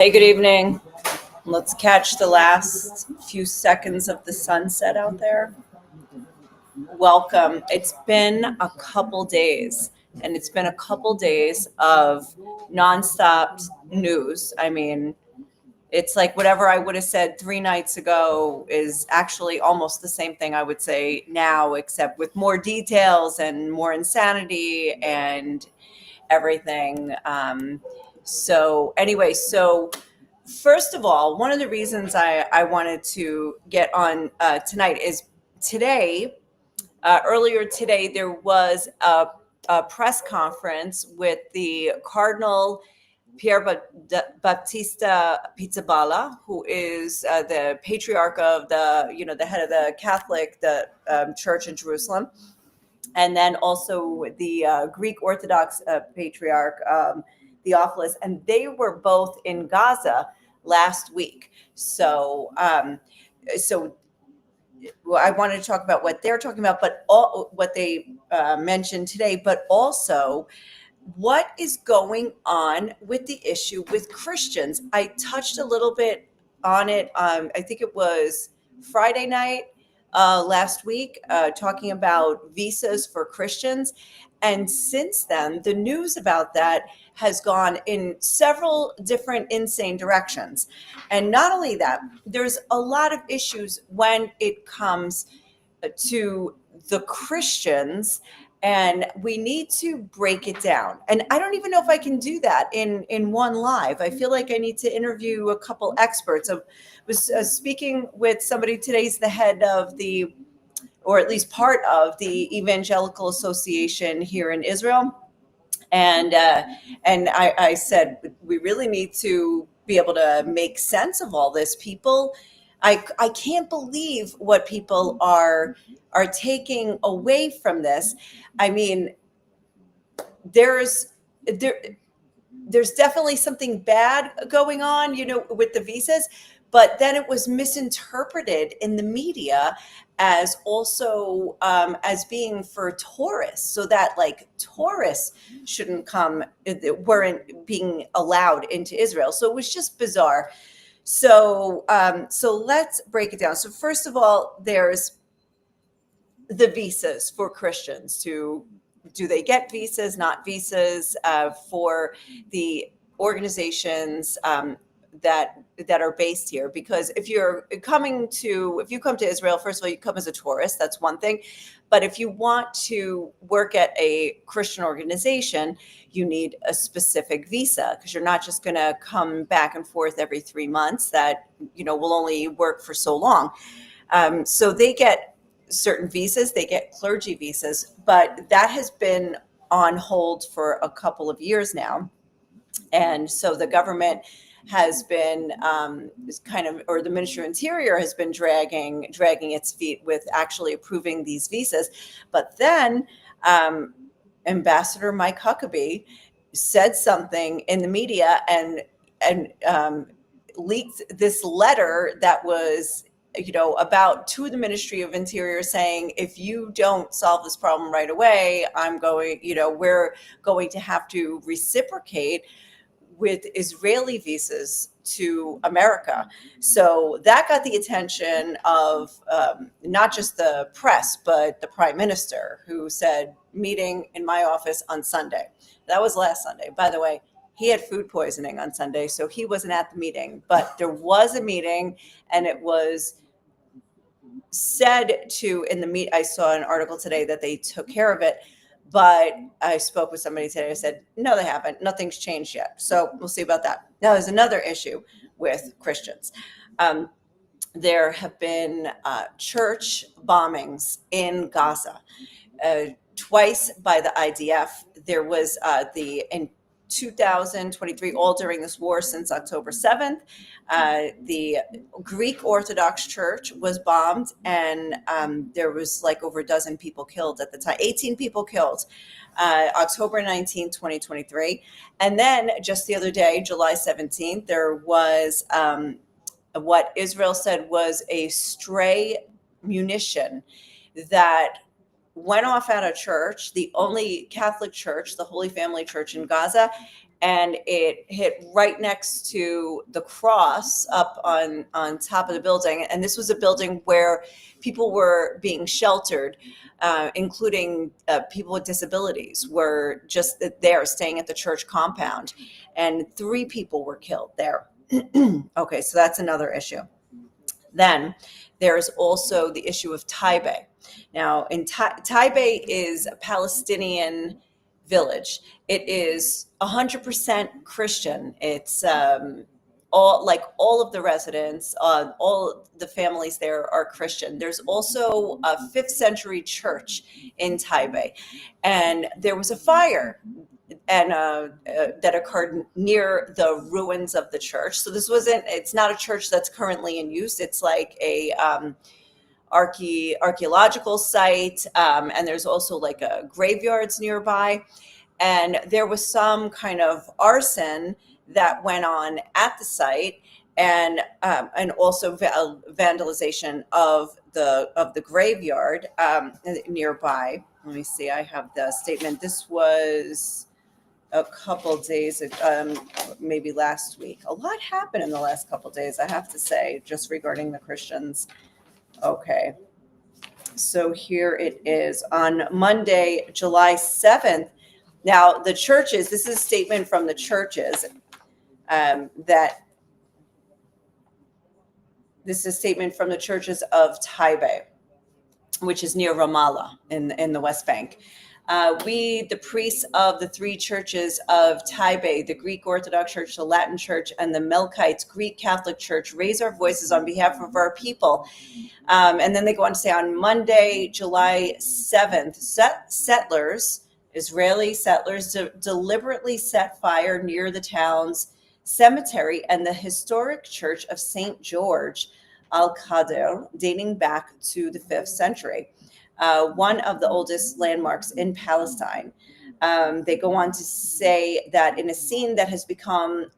Hey, good evening. Let's catch the last few seconds of the sunset out there. Welcome. It's been a couple days, and it's been a couple days of nonstop news. I mean, it's like whatever I would have said 3 nights ago is actually almost the same thing I would say now, except with more details and more insanity and everything. So, first of all, one of the reasons I wanted to get on tonight is today, earlier today, there was a press conference with the Cardinal Pier Battista Pizzaballa, who is the patriarch of the head of the Catholic Church in Jerusalem, and then also the Greek Orthodox patriarch Theophilus, and they were both in Gaza last week. So well, I wanted to talk about what they're talking about, but what they mentioned today, but also what is going on with the issue with Christians. I touched a little bit on it. I think it was Friday night last week, talking about visas for Christians. And since then, the news about that has gone in several different insane directions. And not only that, there's a lot of issues when it comes to the Christians, and we need to break it down. And I don't even know if I can do that in one live. I feel like I need to interview a couple experts. I was speaking with somebody today's the head of the, or at least part of the Evangelical Association here in Israel, and I said we really need to be able to make sense of all this. People, I can't believe what people are taking away from this. I mean, there's there there's definitely something bad going on, with the visas, but then it was misinterpreted in the media as also as being for tourists, so that like tourists shouldn't come, weren't being allowed into Israel. So it was just bizarre. So let's break it down. So first of all, there's the visas for Christians. To do they get visas, not visas, for the organizations that are based here? Because if you come to Israel, first of all, you come as a tourist. That's one thing. But if you want to work at a Christian organization, you need a specific visa, because you're not just going to come back and forth every 3 months. That will only work for so long. So they get certain visas, they get clergy visas, but that has been on hold for a couple of years now. And so the government has been or the Ministry of Interior has been dragging its feet with actually approving these visas. But then Ambassador Mike Huckabee said something in the media and leaked this letter that was about to the Ministry of Interior, saying, if you don't solve this problem right away, we're going to have to reciprocate with Israeli visas to America. So that got the attention of not just the press, but the prime minister, who said, meeting in my office on Sunday. That was last Sunday. By the way, he had food poisoning on Sunday, so he wasn't at the meeting, but there was a meeting, and it was said to in the meet. I saw an article today that they took care of it, but I spoke with somebody today. I said, no, they haven't. Nothing's changed yet. So we'll see about that. Now, there's another issue with Christians. There have been church bombings in Gaza, twice by the IDF. There was in 2023, all during this war since October 7th. The Greek Orthodox Church was bombed, and there was like over a dozen people killed at the time, 18 people killed, October 19th, 2023. And then just the other day, July 17th, there was what Israel said was a stray munition that went off at a church, the only Catholic church, the Holy Family Church in Gaza, and it hit right next to the cross up on top of the building. And this was a building where people were being sheltered, including people with disabilities, were just there staying at the church compound, and 3 people were killed there. Okay, so that's another issue. Then there's also the issue of Taipei. Now, in Taipei is a Palestinian village. It is 100% Christian. It's all of the residents, all the families there are Christian. There's also a 5th century church in Taipei, and there was a fire and that occurred near the ruins of the church. So it's not a church that's currently in use. It's like a archaeological site, and there's also like a graveyards nearby. And there was some kind of arson that went on at the site, and also vandalization of the graveyard nearby. Let me see. I have the statement. This was a couple days, maybe last week. A lot happened in the last couple days, I have to say, just regarding the Christians. Okay. So here it is on Monday, July 7th. Now, the churches, this is a statement from the churches that this is a statement from the churches of Taipei, which is near Ramallah in the West Bank. We, the priests of the 3 churches of Taipei, the Greek Orthodox Church, the Latin Church, and the Melkites Greek Catholic Church, raise our voices on behalf of our people. And then they go on to say, on Monday, July 7th, settlers, Israeli settlers, deliberately set fire near the town's cemetery and the historic church of St. George Al-Qadr, dating back to the 5th century. One of the oldest landmarks in Palestine. They go on to say that in a scene that has become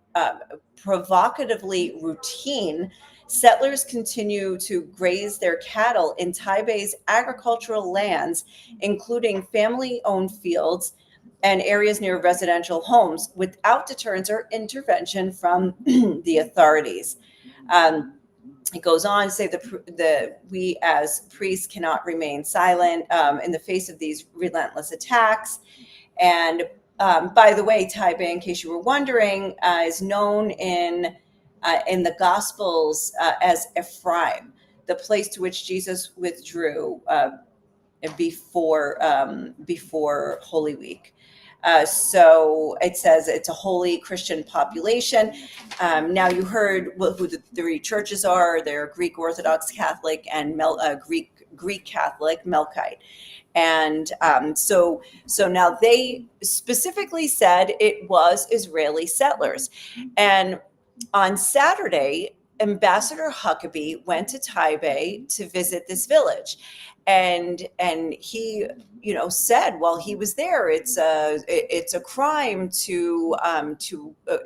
provocatively routine, settlers continue to graze their cattle in Taipei's agricultural lands, including family-owned fields and areas near residential homes, without deterrence or intervention from the authorities. It goes on to say we as priests cannot remain silent in the face of these relentless attacks. And by the way, Taipei, in case you were wondering, is known in the Gospels as Ephraim, the place to which Jesus withdrew before Holy Week. So it says it's a holy Christian population. Now you heard who the 3 churches are. They're Greek Orthodox Catholic and Greek Catholic Melkite. And so now they specifically said it was Israeli settlers. And on Saturday, Ambassador Huckabee went to Taipei to visit this village. And he, said while he was there, it's a crime to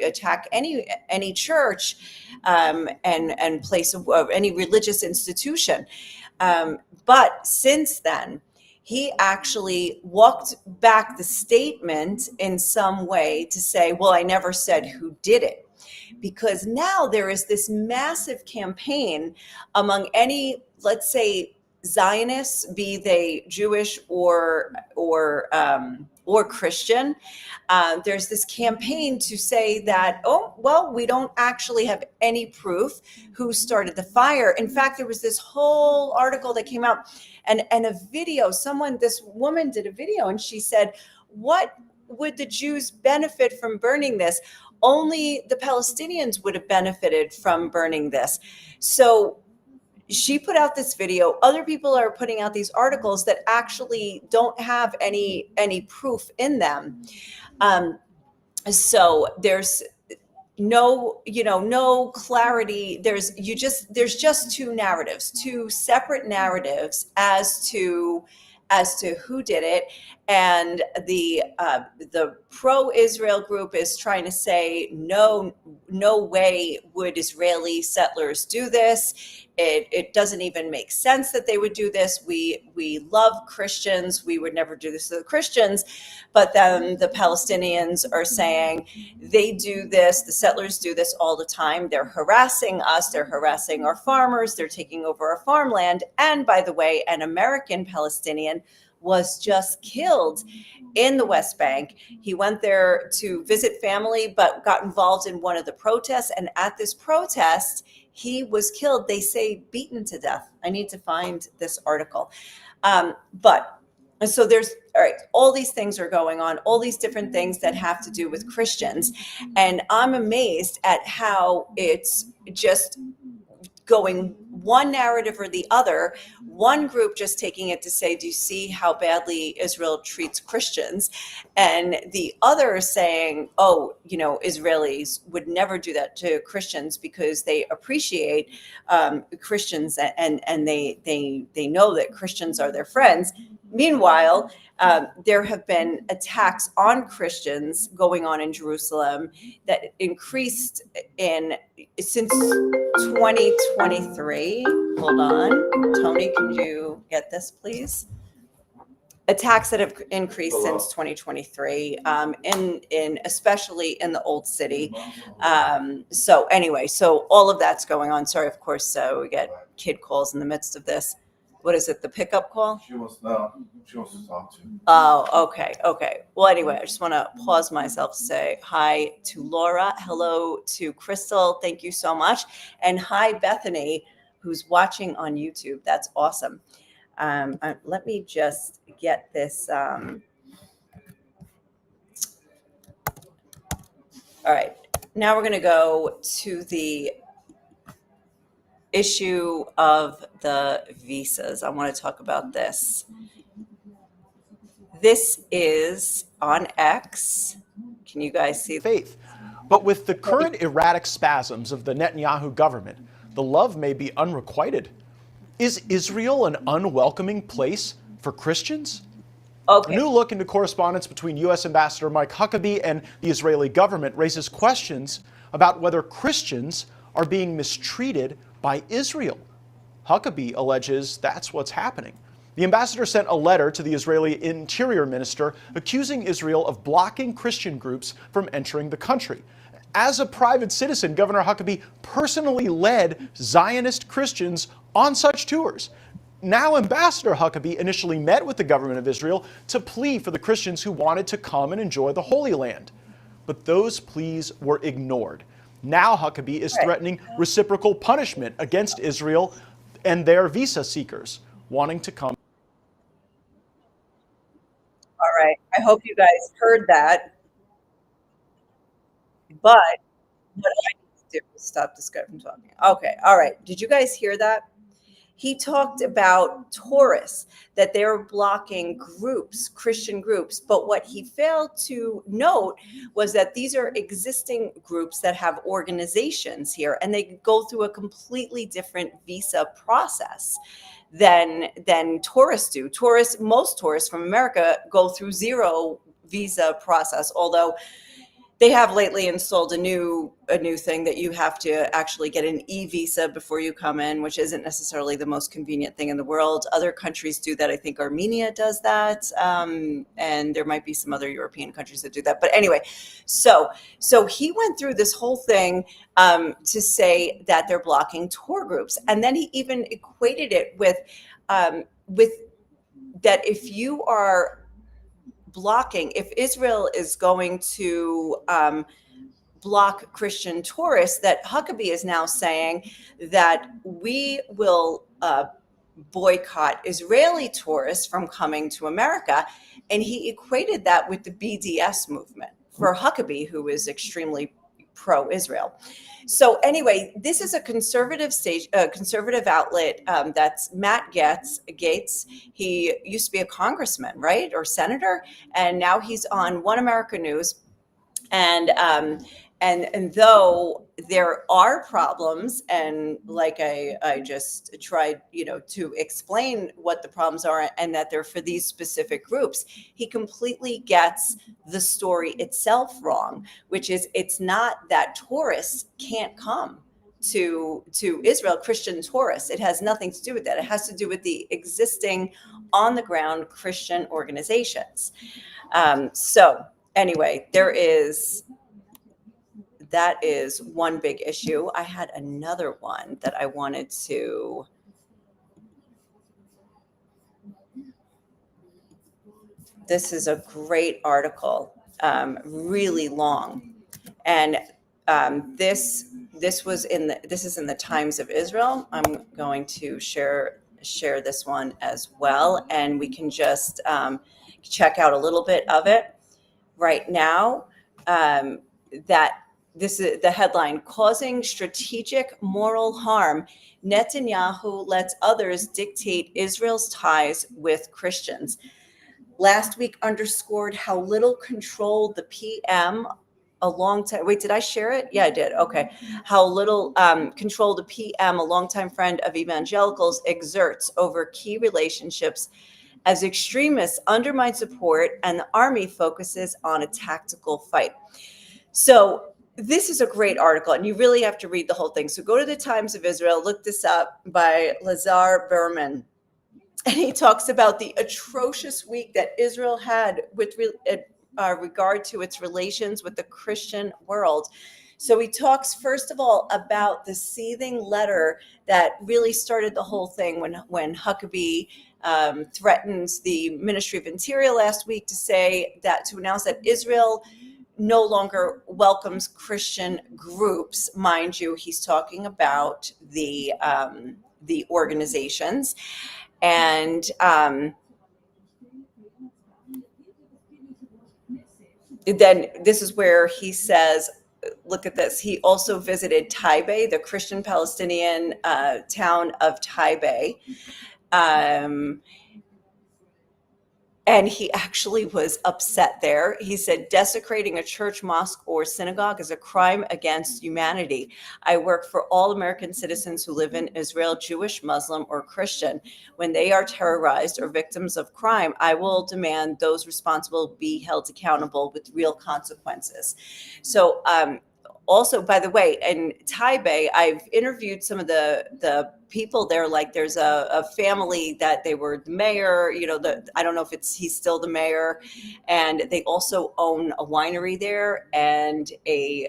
attack any church and place of any religious institution. But since then, he actually walked back the statement in some way to say, well, I never said who did it. Because now there is this massive campaign among any, let's say, Zionists, be they Jewish or Christian. There's this campaign to say that, we don't actually have any proof who started the fire. In fact, there was this whole article that came out and a video. This woman did a video, and she said, what would the Jews benefit from burning this? Only the Palestinians would have benefited from burning this. So she put out this video. Other people are putting out these articles that actually don't have any proof in them. So there's no clarity. There's just 2 separate narratives as to who did it. and the pro-Israel group is trying to say no way would Israeli settlers do this. It doesn't even make sense that they would do this. We love Christians. We would never do this to the Christians. But then the Palestinians are saying they do this. The settlers do this all the time. They're harassing us. They're harassing our farmers. They're taking over our farmland. And by the way, an American Palestinian was just killed in the West Bank. He went there to visit family, but got involved in one of the protests. And at this protest, he was killed. They say beaten to death. I need to find this article. But so there's all these things are going on, all these different things that have to do with Christians. And I'm amazed at how it's just going one narrative or the other, one group just taking it to say, do you see how badly Israel treats Christians? And the other saying, oh, Israelis would never do that to Christians because they appreciate Christians and they know that Christians are their friends. Meanwhile, there have been attacks on Christians going on in Jerusalem that increased since 2023. Hold on. Tony, can you get this, please? Attacks that have increased since 2023, in especially in the Old City. So anyway, so all of that's going on. Sorry, of course, we get kid calls in the midst of this. What is it? The pickup call? She wants to talk to you. Oh, okay. Well, anyway, I just want to pause myself to say hi to Laura. Hello to Crystal. Thank you so much. And hi, Bethany, who's watching on YouTube. That's awesome. Let me just get this. All right. Now we're going to go to the issue of the visas. I want to talk about this. This is on X. Can you guys see faith? But with the current erratic spasms of the Netanyahu government, the love may be unrequited. Is Israel an unwelcoming place for Christians? Okay. A new look into correspondence between U.S. Ambassador Mike Huckabee and the Israeli government raises questions about whether Christians are being mistreated by Israel. Huckabee alleges that's what's happening. The ambassador sent a letter to the Israeli Interior Minister accusing Israel of blocking Christian groups from entering the country. As a private citizen, Governor Huckabee personally led Zionist Christians on such tours. Now, Ambassador Huckabee initially met with the government of Israel to plea for the Christians who wanted to come and enjoy the Holy Land. But those pleas were ignored. Now Huckabee is threatening reciprocal punishment against Israel and their visa seekers wanting to come. All right. I hope you guys heard that. But what I need to do is stop this guy from talking. Okay. All right. Did you guys hear that? He talked about tourists, that they're blocking groups, Christian groups. But what he failed to note was that these are existing groups that have organizations here, and they go through a completely different visa process than tourists do. Most tourists from America go through zero visa process, although they have lately installed a new thing that you have to actually get an e-visa before you come in, which isn't necessarily the most convenient thing in the world. Other countries do that. I think Armenia does that, and there might be some other European countries that do that. But anyway, so he went through this whole thing to say that they're blocking tour groups, and then he even equated it with that if you are blocking, if Israel is going to block Christian tourists, that Huckabee is now saying that we will boycott Israeli tourists from coming to America. And he equated that with the BDS movement for Huckabee, who is extremely pro-Israel. So anyway, this is a conservative outlet. That's Matt Gaetz. He used to be a congressman, right, or senator, and now he's on One America News. And and though there are problems, and like I just tried, to explain what the problems are and that they're for these specific groups, he completely gets the story itself wrong, which is it's not that tourists can't come to Israel, Christian tourists. It has nothing to do with that. It has to do with the existing on the ground Christian organizations. So anyway, that is one big issue. I had another one that I wanted to. This is a great article, really long, and this is in the Times of Israel. I'm going to share this one as well, and we can just check out a little bit of it right now. That this is the headline: causing strategic moral harm. Netanyahu lets others dictate Israel's ties with Christians. Last week underscored how little control the PM, a long time. Wait, did I share it? Yeah, I did. Okay. How little control the PM, a longtime friend of evangelicals, exerts over key relationships as extremists undermine support and the army focuses on a tactical fight. So this is a great article, and you really have to read the whole thing. So go to the Times of Israel, look this up by Lazar Berman. And he talks about the atrocious week that Israel had with regard to its relations with the Christian world. So he talks, first of all, about the seething letter that really started the whole thing when Huckabee threatens the Ministry of Interior last week to announce that Israel no longer welcomes Christian groups. Mind you, he's talking about the organizations. And then this is where he says, look at this. He also visited Taibeh, the Christian Palestinian town of Taibeh. And he actually was upset there. He said, desecrating a church, mosque, or synagogue is a crime against humanity. I work for all American citizens who live in Israel, Jewish, Muslim, or Christian. When they are terrorized or victims of crime, I will demand those responsible be held accountable with real consequences. So, also, by the way, in Taipei, I've interviewed some of the people there. Like, there's a family that they were the mayor. I don't know if he's still the mayor, and they also own a winery there, and they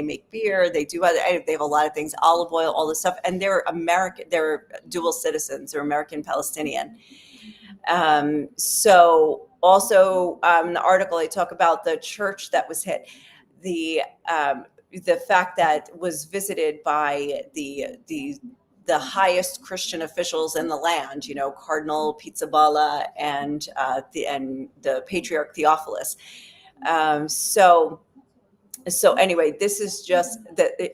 make beer. They have a lot of things, olive oil, all this stuff, and they're American. They're dual citizens. They're American Palestinian. So also in the article, I talk about the church that was hit. The fact that was visited by the highest Christian officials in the land, Cardinal Pizzaballa and the Patriarch Theophilus. So anyway, this is just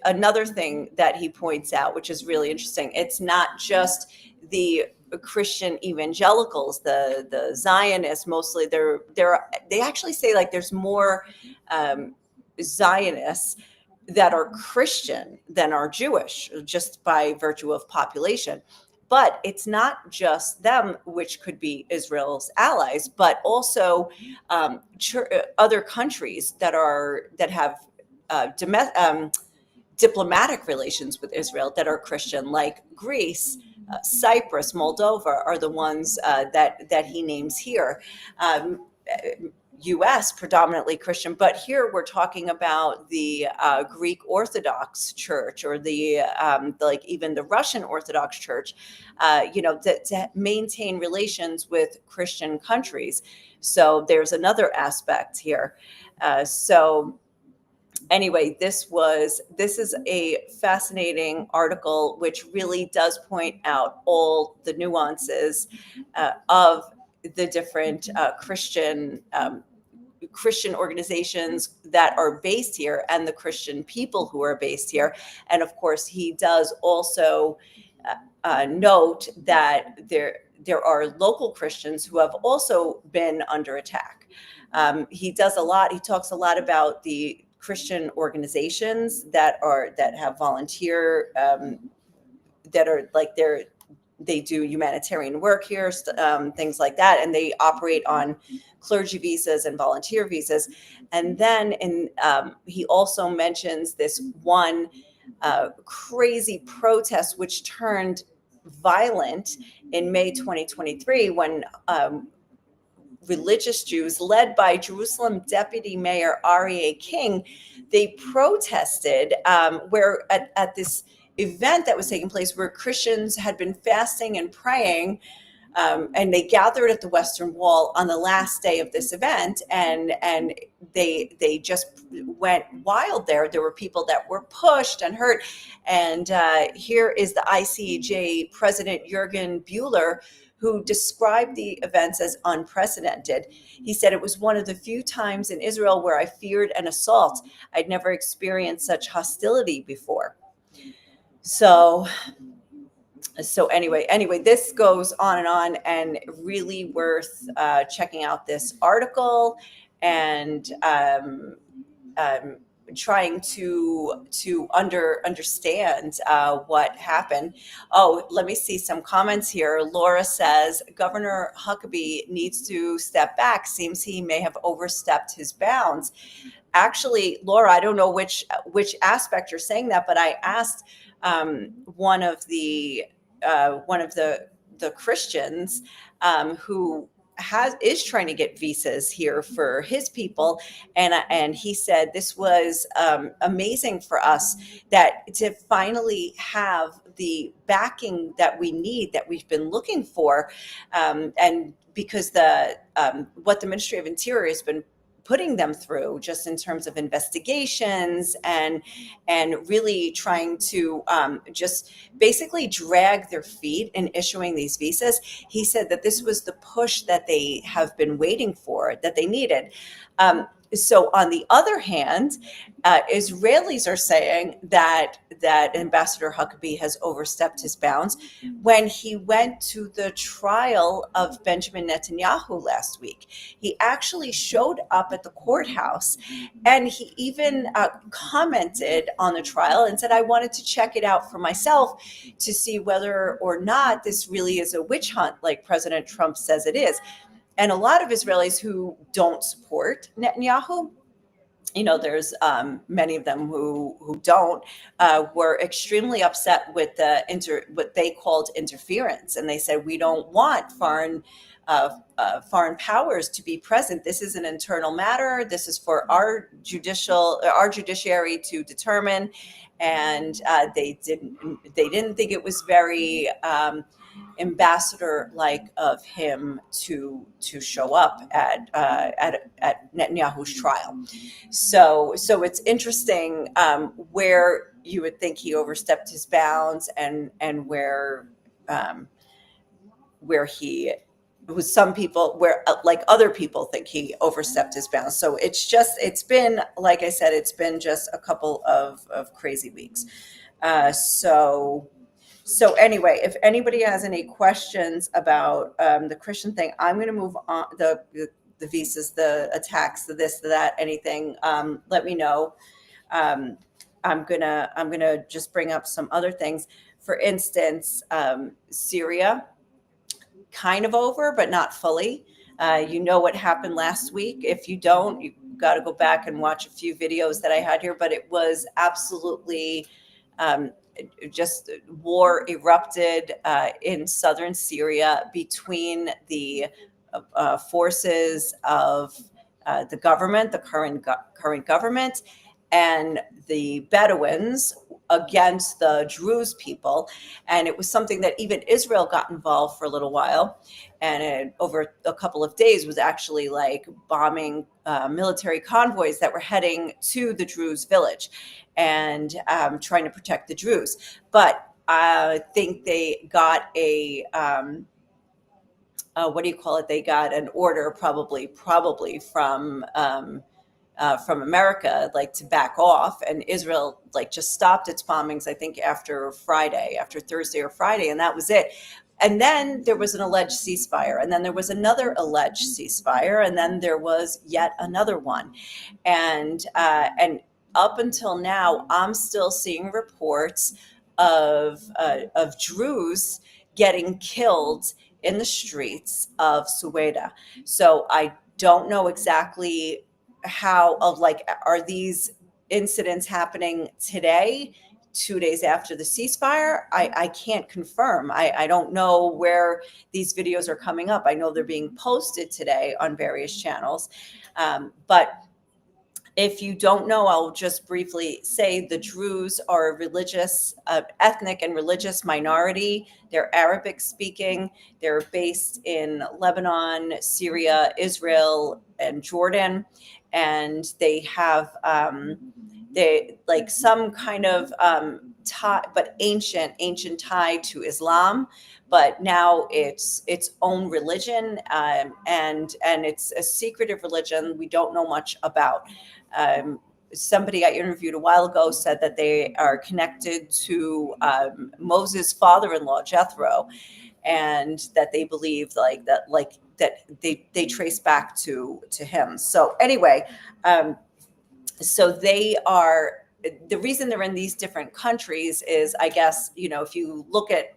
another thing that he points out, which is really interesting. It's not just the Christian evangelicals, the Zionists, mostly. They actually say like there's more Zionists that are Christian than are Jewish, just by virtue of population. But it's not just them, which could be Israel's allies, but also other countries that have diplomatic relations with Israel that are Christian, like Greece, Cyprus, Moldova, are the ones that he names here. U.S. predominantly Christian, but here we're talking about the Greek Orthodox Church, or the even the Russian Orthodox Church, to maintain relations with Christian countries. So there's another aspect here. So anyway, this is a fascinating article, which really does point out all the nuances of the different Christian organizations that are based here and the Christian people who are based here. And of course, he does also note that there are local Christians who have also been under attack. He talks a lot about the Christian organizations that have volunteer that are like they do humanitarian work here, things like that, and they operate on clergy visas and volunteer visas. And then he also mentions this one crazy protest which turned violent in May 2023 when religious Jews, led by Jerusalem Deputy Mayor Aryeh King, they protested where at this event that was taking place where Christians had been fasting and praying, and they gathered at the Western Wall on the last day of this event, and they just went wild there. There were people that were pushed and hurt, and here is the ICEJ President Jürgen Buehler, who described the events as unprecedented. He said, "It was one of the few times in Israel where I feared an assault. I'd never experienced such hostility before." So anyway, this goes on, and really worth checking out this article and trying to understand what happened. Oh, let me see some comments here. Laura says Governor Huckabee needs to step back. Seems he may have overstepped his bounds. Actually, Laura, I don't know which aspect you're saying that, but I asked one of the Christians who is trying to get visas here for his people, and he said this was amazing for us that to finally have the backing that we need, that we've been looking for, and because what the Ministry of Interior has been putting them through just in terms of investigations and really trying to just basically drag their feet in issuing these visas. He said that this was the push that they have been waiting for, that they needed. So on the other hand, Israelis are saying that Ambassador Huckabee has overstepped his bounds when he went to the trial of Benjamin Netanyahu last week. He actually showed up at the courthouse, and he even commented on the trial and said, "I wanted to check it out for myself to see whether or not this really is a witch hunt like President Trump says it is." And a lot of Israelis who don't support Netanyahu, there's many of them who don't, were extremely upset with what they called interference, and they said we don't want foreign powers to be present. This is an internal matter. This is for our judiciary to determine, and they didn't think it was very ambassador-like of him to show up at Netanyahu's trial. So it's interesting where you would think he overstepped his bounds and where he was, some people where like other people think he overstepped his bounds. So it's been, like I said, it's been just a couple of crazy weeks. So anyway, if anybody has any questions about the Christian thing, I'm going to move on. The visas, the attacks, the this, the that, anything. Let me know. I'm gonna just bring up some other things. For instance, Syria, kind of over, but not fully. You know what happened last week. If you don't, you got to go back and watch a few videos that I had here. But it was absolutely. Just war erupted in southern Syria between the forces of the government, the current government, and the Bedouins against the Druze people. And it was something that even Israel got involved for a little while. And over a couple of days was actually like bombing military convoys that were heading to the Druze village and trying to protect the Druze. But I think they got a, what do you call it? They got an order probably from America, like to back off, and Israel like just stopped its bombings, I think after Thursday or Friday, and that was it. And then there was an alleged ceasefire, and then there was another alleged ceasefire, and then there was yet another one. And up until now, I'm still seeing reports of Druze getting killed in the streets of Sueda. So I don't know exactly how of like, are these incidents happening today, 2 days after the ceasefire? I can't confirm. I don't know where these videos are coming up. I know they're being posted today on various channels. But if you don't know, I'll just briefly say the Druze are a religious, ethnic and religious minority. They're Arabic speaking. They're based in Lebanon, Syria, Israel, and Jordan. And they have they like some kind of tie, but ancient tie to Islam. But now it's its own religion, and it's a secretive religion we don't know much about. Somebody I interviewed a while ago said that they are connected to Moses' father-in-law, Jethro, and that they believe that they trace back to him. So anyway, so they are, the reason they're in these different countries is, I guess, if you look at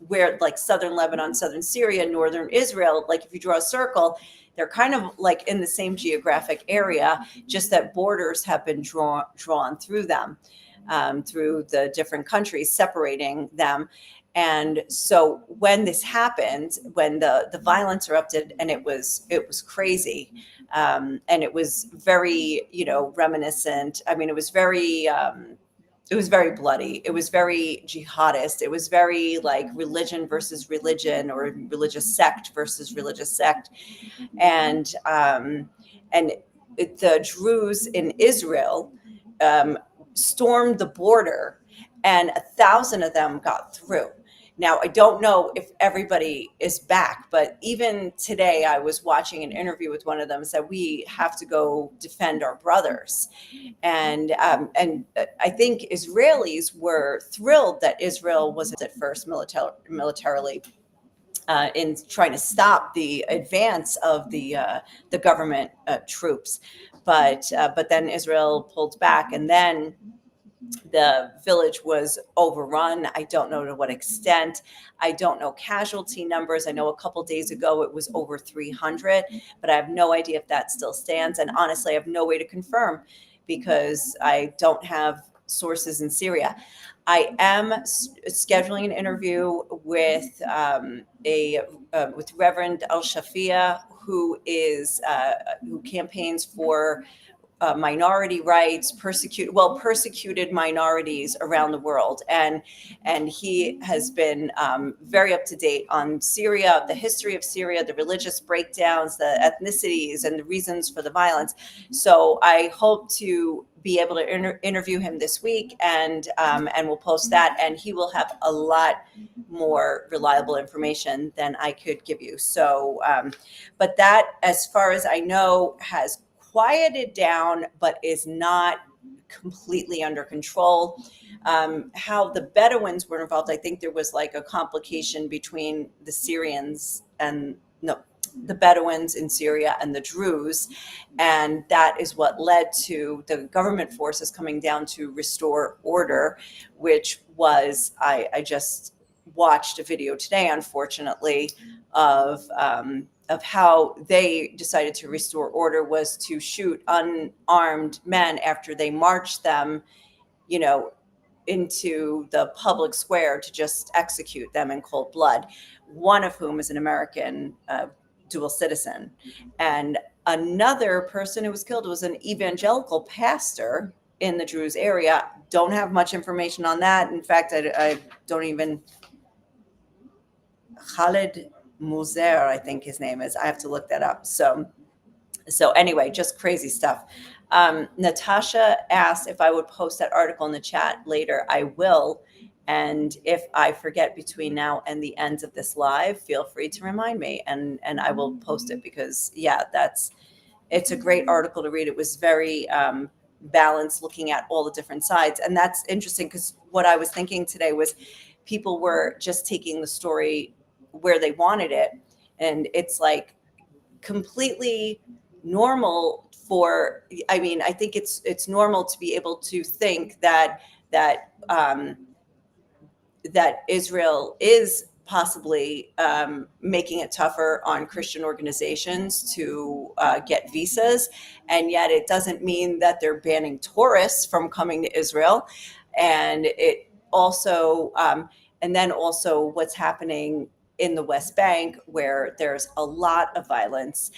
where, like, southern Lebanon, southern Syria, northern Israel, like if you draw a circle, they're kind of like in the same geographic area, just that borders have been drawn through them, through the different countries, separating them. And so when this happened, when the violence erupted, and it was crazy, and it was very, reminiscent. I mean, it was very bloody. It was very jihadist. It was very like religion versus religion, or religious sect versus religious sect. And the Druze in Israel stormed the border, and 1,000 of them got through. Now, I don't know if everybody is back, but even today I was watching an interview with one of them, said we have to go defend our brothers. And I think Israelis were thrilled that Israel was at first militarily in trying to stop the advance of the government troops, but then Israel pulled back, and then the village was overrun. I don't know to what extent. I don't know casualty numbers. I know a couple days ago it was over 300, but I have no idea if that still stands. And honestly, I have no way to confirm because I don't have sources in Syria. I am scheduling an interview with with Reverend Al Shafia, who campaigns for minority rights, persecuted minorities around the world, and he has been very up to date on Syria, the history of Syria, the religious breakdowns, the ethnicities, and the reasons for the violence. So I hope to be able to interview him this week, and we'll post that, and he will have a lot more reliable information than I could give you. So, but that, as far as I know, has quieted down, but is not completely under control. How the Bedouins were involved, I think there was like a complication between the Syrians and the Bedouins in Syria and the Druze, and that is what led to the government forces coming down to restore order, which was, I just watched a video today, unfortunately, of how they decided to restore order was to shoot unarmed men after they marched them, into the public square to just execute them in cold blood, one of whom is an American dual citizen. And another person who was killed was an evangelical pastor in the Druze area. Don't have much information on that. In fact, I don't even, Khalid Muzer, I think his name is. I have to look that up. So anyway, just crazy stuff. Natasha asked if I would post that article in the chat later. I will. And if I forget between now and the end of this live, feel free to remind me, and I will post it, because it's a great article to read. It was very balanced, looking at all the different sides. And that's interesting, because what I was thinking today was people were just taking the story where they wanted it. And it's like completely normal I mean, I think it's normal to be able to think that Israel is possibly making it tougher on Christian organizations to get visas, and yet it doesn't mean that they're banning tourists from coming to Israel. And it also, and then also what's happening in the West Bank, where there's a lot of violence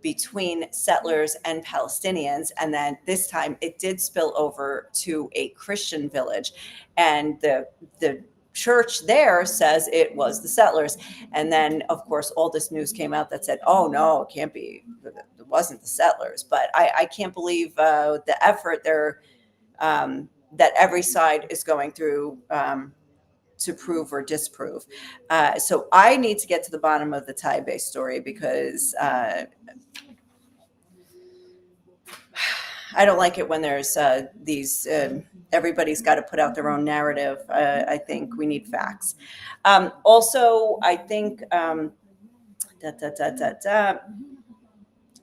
between settlers and Palestinians. And then this time it did spill over to a Christian village. And the church there says it was the settlers. And then, of course, all this news came out that said, oh, no, it can't be. It wasn't the settlers. But I can't believe the effort there that every side is going through to prove or disprove. So I need to get to the bottom of the Taipei story because I don't like it when there's these, everybody's got to put out their own narrative. I think we need facts. Also, I think, I'm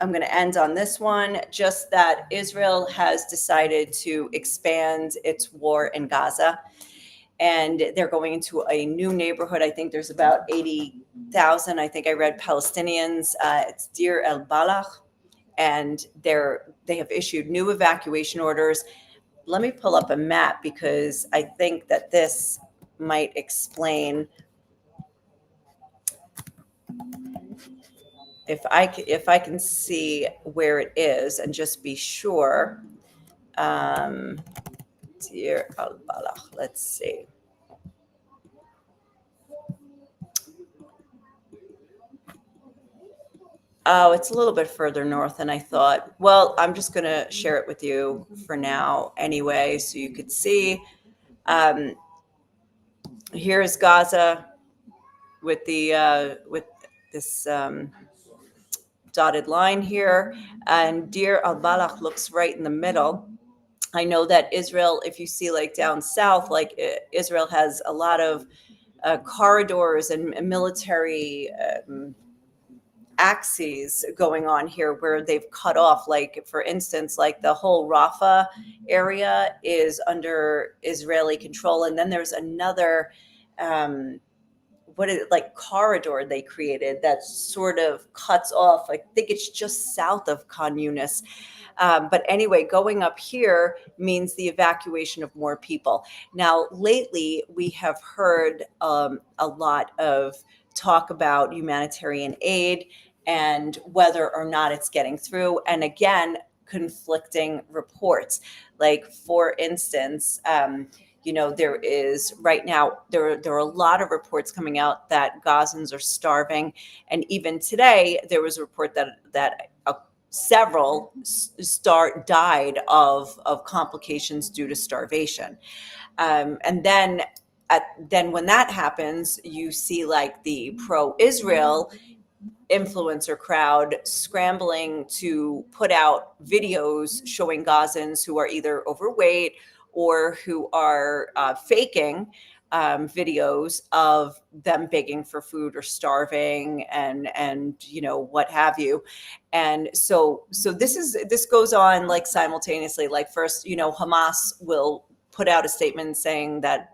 going to end on this one, just that Israel has decided to expand its war in Gaza. And they're going into a new neighborhood. I think there's about 80,000, I think I read, Palestinians. It's Deir el-Balach. And they have issued new evacuation orders. Let me pull up a map because I think that this might explain. If I can see where it is and just be sure. Deir al-Balach, let's see. Oh, it's a little bit further north than I thought. Well, I'm just going to share it with you for now anyway, so you could see. Here's Gaza with with this dotted line here, and Deir al-Balach looks right in the middle. I know that Israel, if you see like down south, like Israel has a lot of corridors and military axes going on here where they've cut off, like for instance, like the whole Rafah area is under Israeli control, and then there's another like corridor they created that sort of cuts off. I think it's just south of Khan Yunis. But anyway, going up here means the evacuation of more people. Now, lately, we have heard a lot of talk about humanitarian aid and whether or not it's getting through. And again, conflicting reports. Like, for instance, there is right now, there are a lot of reports coming out that Gazans are starving. And even today, there was a report that several died of complications due to starvation. And then when that happens, you see like the pro-Israel influencer crowd scrambling to put out videos showing Gazans who are either overweight or who are faking videos of them begging for food or starving and what have you. And so this goes on like simultaneously. Like first, Hamas will put out a statement saying that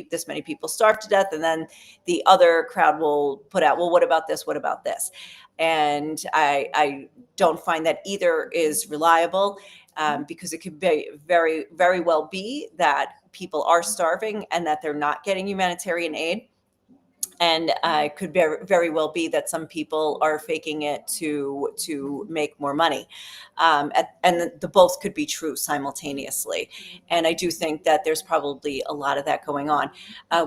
this many people starved to death, and then the other crowd will put out, well, what about this? What about this? And I don't find that either is reliable. Because it could be very, very well be that people are starving and that they're not getting humanitarian aid. And it could very well be that some people are faking it to make more money. And the both could be true simultaneously. And I do think that there's probably a lot of that going on.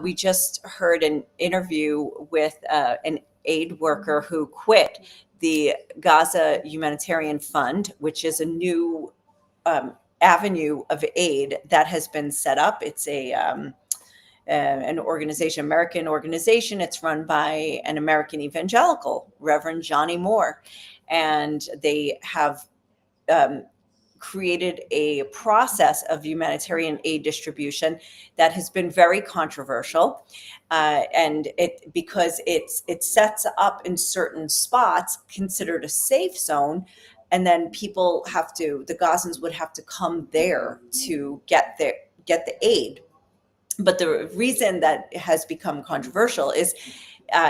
We just heard an interview with an aid worker who quit the Gaza Humanitarian Fund, which is a new avenue of aid that has been set up. It's an organization, American organization. It's run by an American evangelical, Reverend Johnny Moore, and they have created a process of humanitarian aid distribution that has been very controversial, and because it sets up in certain spots considered a safe zone. and then the Gazans would have to come there to get the aid. But the reason that it has become controversial is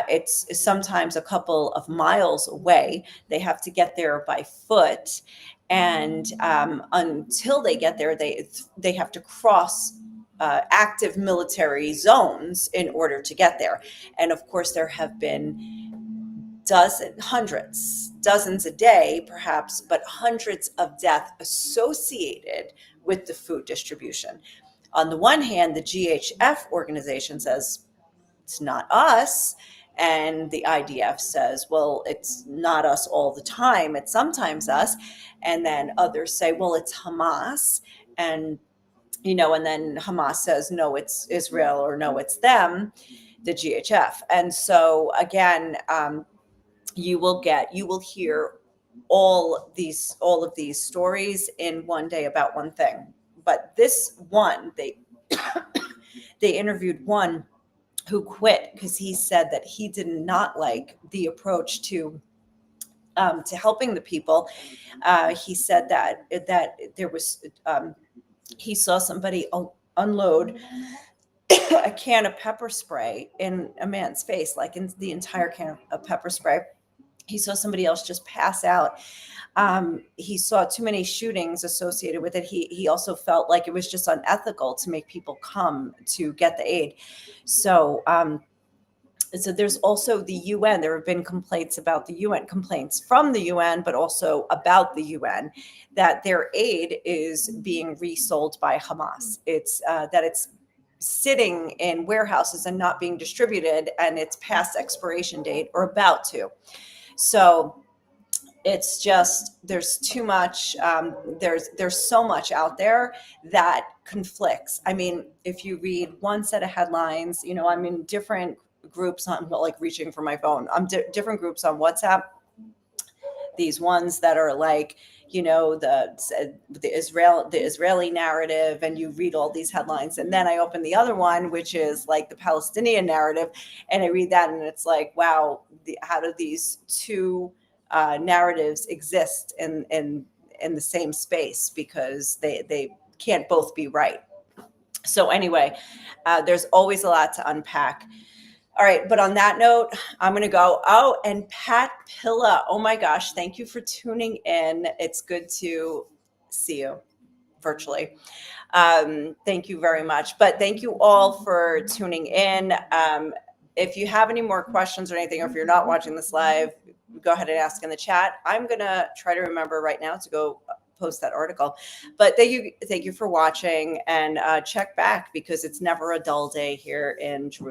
it's sometimes a couple of miles away. They have to get there by foot, and until they get there, they have to cross active military zones in order to get there. And of course, there have been dozens a day, perhaps, but hundreds of deaths associated with the food distribution. On the one hand, the GHF organization says it's not us, and the IDF says, well, it's not us all the time, it's sometimes us. And then others say, well, it's Hamas. And and then Hamas says, no, it's Israel, or no, it's them, the GHF. And so again, you will hear all of these stories in one day about one thing. But this one, they interviewed one who quit because he said that he did not like the approach to helping the people. He said that there was he saw somebody unload a can of pepper spray in a man's face, like in the entire can of pepper spray. He saw somebody else just pass out. He saw too many shootings associated with it. He also felt like it was just unethical to make people come to get the aid. So there's also the UN. There have been complaints about the UN, complaints from the UN, but also about the UN, that their aid is being resold by Hamas. It's that it's sitting in warehouses and not being distributed, and it's past expiration date or about to. So it's just, there's too much, there's so much out there that conflicts. I mean, if you read one set of headlines, I'm in different groups on, like, reaching for my phone. I'm different groups on WhatsApp. These ones that are like, the Israeli narrative, and you read all these headlines, and then I open the other one, which is like the Palestinian narrative, and I read that, and it's like, wow, how do these two narratives exist in the same space? Because they can't both be right. So anyway, there's always a lot to unpack. All right, but on that note, I'm going to go. Oh, and Pat Pilla, oh my gosh, thank you for tuning in. It's good to see you virtually. Thank you very much. But thank you all for tuning in. If you have any more questions or anything, or if you're not watching this live, go ahead and ask in the chat. I'm going to try to remember right now to go post that article. But thank you for watching, and check back, because it's never a dull day here in Jerusalem.